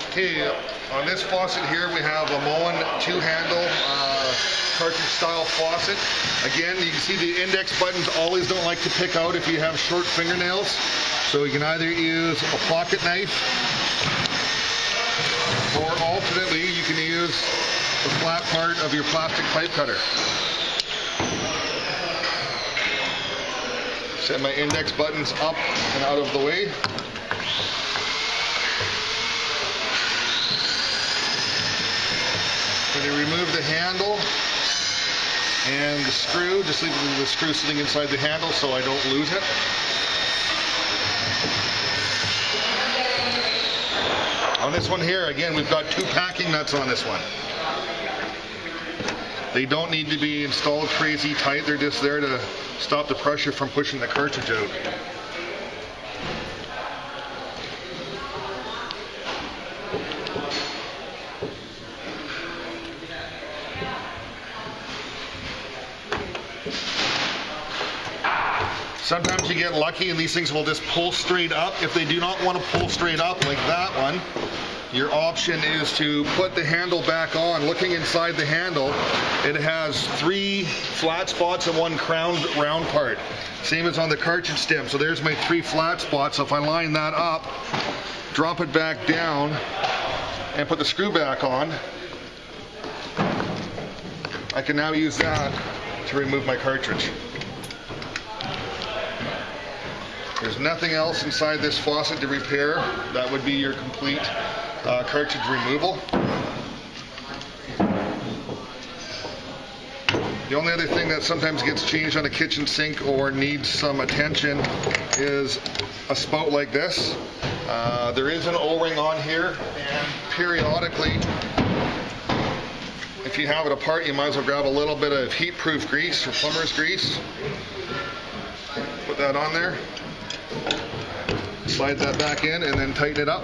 Okay, on this faucet here we have a Moen 2-handle cartridge style faucet. Again, you can see the index buttons always don't like to pick out if you have short fingernails. So you can either use a pocket knife, or alternately you can use the flat part of your plastic pipe cutter. Set my index buttons up and out of the way. I'm going to remove the handle and the screw, just leave the screw sitting inside the handle so I don't lose it. On this one here, again, we've got 2 packing nuts on this one. They don't need to be installed crazy tight, they're just there to stop the pressure from pushing the cartridge out. Sometimes you get lucky and these things will just pull straight up. If they do not want to pull straight up like that one, your option is to put the handle back on. Looking inside the handle, it has 3 flat spots and 1 crowned round part. Same as on the cartridge stem. So there's my 3 flat spots. So if I line that up, drop it back down, and put the screw back on, I can now use that to remove my cartridge. There's nothing else inside this faucet to repair. That would be your complete cartridge removal. The only other thing that sometimes gets changed on a kitchen sink or needs some attention is a spout like this. There is an O-ring on here, and periodically, if you have it apart, you might as well grab a little bit of heat-proof grease or plumber's grease. Put that on there. Slide that back in and then tighten it up.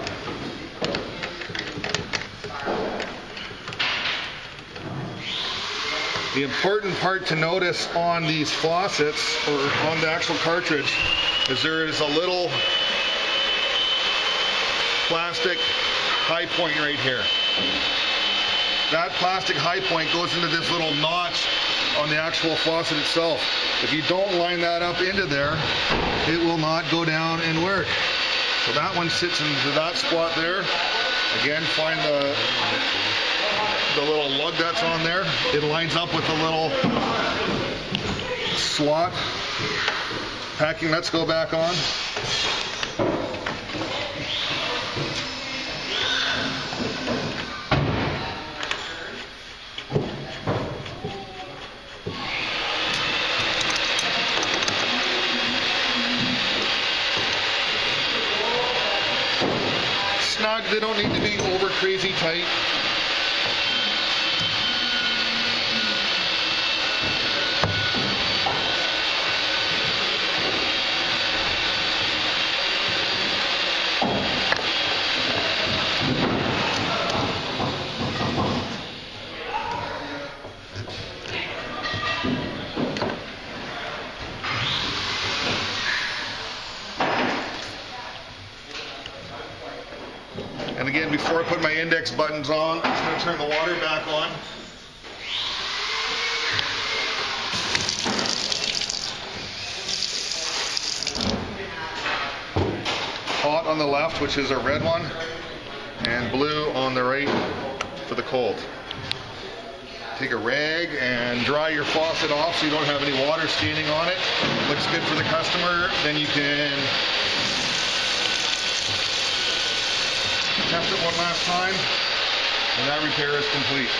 The important part to notice on these faucets, or on the actual cartridge, is there is a little plastic high point right here. That plastic high point goes into this little notch on the actual faucet itself. If you don't line that up into there, it will not go down and work. So that one sits into that spot there. Again, find the little lug that's on there. It lines up with the little slot. Packing nuts go back on. Snug, they don't need to be over crazy tight. And again, before I put my index buttons on, I'm just going to turn the water back on. Hot on the left, which is a red one, and blue on the right for the cold. Take a rag and dry your faucet off so you don't have any water standing on it. Looks good for the customer. Then you can test it one last time, and that repair is complete.